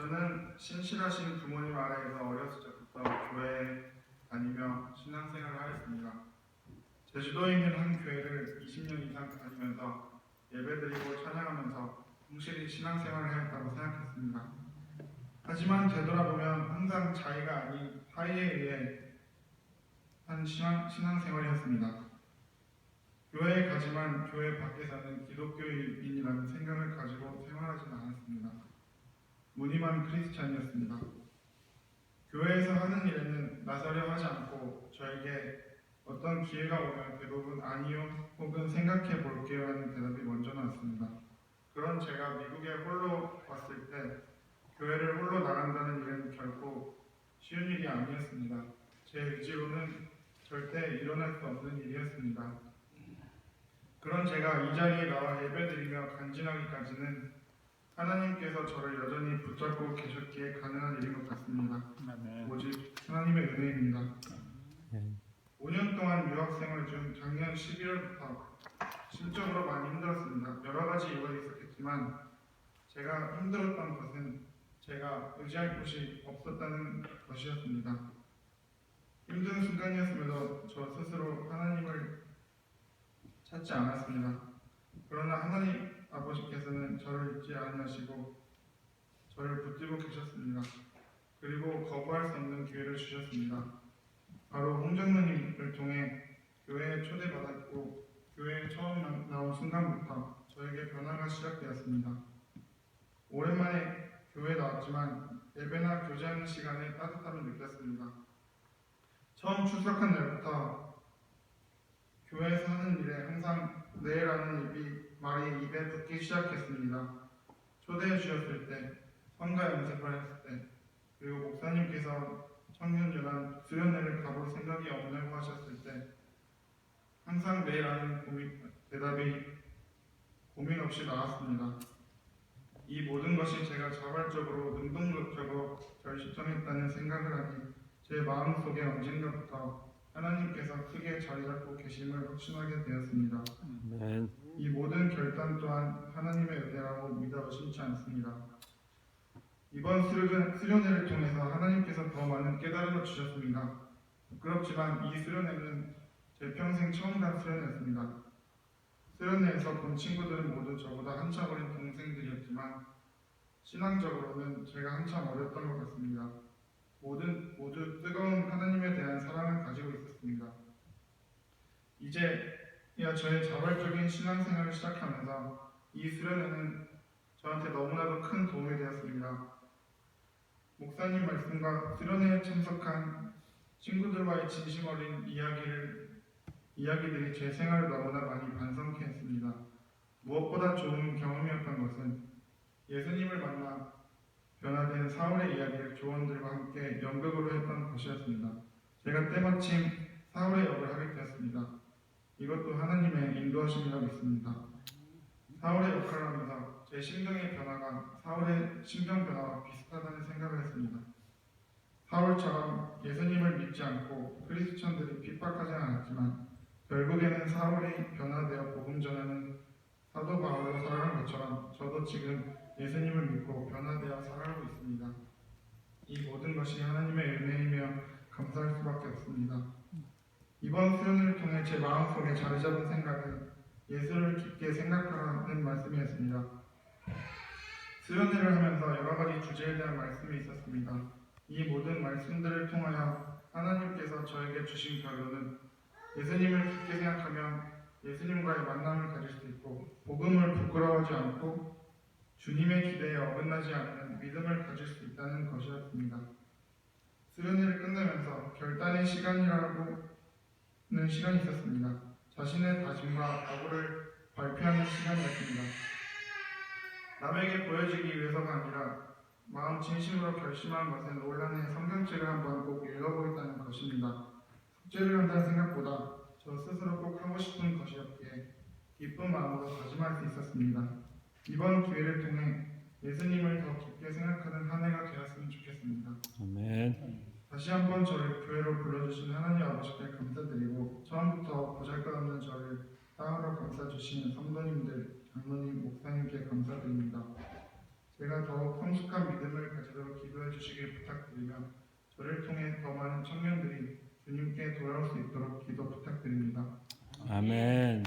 저는 신실하신 부모님 아래에서 어렸을 때부터 교회에 다니며 신앙생활을 하였습니다. 제주도에 있는 한 교회를 20년 이상 다니면서 예배드리고 찬양하면서 성실히 신앙생활을 하였다고 생각했습니다. 하지만 되돌아보면 항상 자의가 아닌 타의에 의해 한 신앙생활이었습니다. 교회에 가지만 교회 밖에서는 기독교인이라는 생각을 가지고 생활하지는 않았습니다. 무늬만 크리스찬이었습니다. 교회에서 하는 일에는 나서려 하지 않고 저에게 어떤 기회가 오면 대부분 아니요 혹은 생각해 볼게요 하는 대답이 먼저 나왔습니다. 그런 제가 미국에 홀로 왔을 때 교회를 홀로 나간다는 일은 결코 쉬운 일이 아니었습니다. 제 의지로는 절대 일어날 수 없는 일이었습니다. 그런 제가 이 자리에 나와 예배드리며 간증하기까지는 하나님께서 저를 여전히 붙잡고 계셨기에 가능한 일인 것 같습니다. 오직 하나님의 은혜입니다. 5년 동안 유학생활 중 작년 11월부터 심적으로 많이 힘들었습니다. 여러 가지 이유가 있었겠지만 제가 힘들었던 것은 제가 의지할 곳이 없었다는 것이었습니다. 힘든 순간이었음에도 저 스스로 하나님을 찾지 않았습니다. 그러나 하나님 아버지께서는 저를 잊지 아니하시고 저를 붙들고 계셨습니다. 그리고 거부할 수 없는 기회를 주셨습니다. 바로 홍정무님을 통해 교회에 초대받았고 교회에 처음 나온 순간부터 저에게 변화가 시작되었습니다. 오랜만에 교회에 나왔지만 예배나 교제하는 시간에 따뜻함을 느꼈습니다. 처음 출석한 날부터 교회에서 하는 일에 항상 네라는 말이 입에 붙기 시작했습니다. 초대해 주셨을 때, 성가 연습을 했을 때, 그리고 목사님께서 청년연합 수련회를 가볼 생각이 없냐고 하셨을 때 항상 네라는 대답이 고민 없이 나왔습니다. 이 모든 것이 제가 자발적으로 능동적으로 결심했다는 생각을 하니 제 마음속에 언젠가부터 하나님께서 크게 자리 잡고 계심을 확신하게 되었습니다. 이 모든 결단 또한 하나님의 은혜라고 믿어 의심치 않습니다. 이번 수련회를 통해서 하나님께서 더 많은 깨달음을 주셨습니다. 부끄럽지만 이 수련회는 제 평생 처음 간 수련회였습니다. 수련회에서 본 친구들은 모두 저보다 한참 어린 동생들이었지만 신앙적으로는 제가 한참 어렸던 것 같습니다. 모두 뜨거운 하나님에 대한 사랑을 가지고 있었습니다. 이제야 저의 자발적인 신앙생활을 시작하면서 이 수련회는 저한테 너무나도 큰 도움이 되었습니다. 목사님 말씀과 수련회에 참석한 친구들과의 진심 어린 이야기들이 제 생활을 너무나 많이 반성케 했습니다. 무엇보다 좋은 경험이었던 것은 예수님을 만나 변화된 사울의 이야기를 조언들과 함께 연극으로 했던 것이었습니다. 제가 때마침 사울의 역을 하게 되었습니다. 이것도 하나님의 인도하심이라고 믿습니다. 사울의 역할을 하면서 제 심경의 변화가 사울의 심경 변화와 비슷하다는 생각을 했습니다. 사울처럼 예수님을 믿지 않고 크리스천들이 핍박하지 않았지만 결국에는 사울이 변화되어 복음 전하는 사도 바울로 살아간 것처럼 저도 지금 예수님을 믿고 변화되어 살아가고 있습니다. 이 모든 것이 하나님의 은혜이며 감사할 수밖에 없습니다. 이번 수련을 통해 제 마음속에 자리 잡은 생각은 예수를 깊게 생각하라는 말씀이었습니다. 수련회를 하면서 여러 가지 주제에 대한 말씀이 있었습니다. 이 모든 말씀들을 통하여 하나님께서 저에게 주신 결론은 예수님을 깊게 생각하면 예수님과의 만남을 가질 수 있고 복음을 부끄러워하지 않고 주님의 기대에 어긋나지 않는 믿음을 가질 수 있다는 것이었습니다. 수련회를 끝내면서 결단의 시간이라고는 시간이 있었습니다. 자신의 다짐과 각오를 발표하는 시간이었습니다. 남에게 보여지기 위해서가 아니라 마음 진심으로 결심한 것은 올 한 해 성경책을 한번 꼭 읽어보겠다는 것입니다. 숙제를 한다는 생각보다 저 스스로 꼭 하고 싶은 것이었기에 기쁜 마음으로 다짐할 수 있었습니다. 이번 기회를 통해 예수님을 더 깊게 생각하는 한 해가 되었으면 좋겠습니다. 아멘. 다시 한번 저를 교회로 불러주신 하나님 아버지께 감사드리고 처음부터 보잘것없는 저를 땅으로 감싸주신 성도님들, 장로님, 목사님께 감사드립니다. 제가 더욱 성숙한 믿음을 가지도록 기도해 주시길 부탁드리며 저를 통해 더 많은 청년들이 주님께 돌아올 수 있도록 기도 부탁드립니다. 아멘.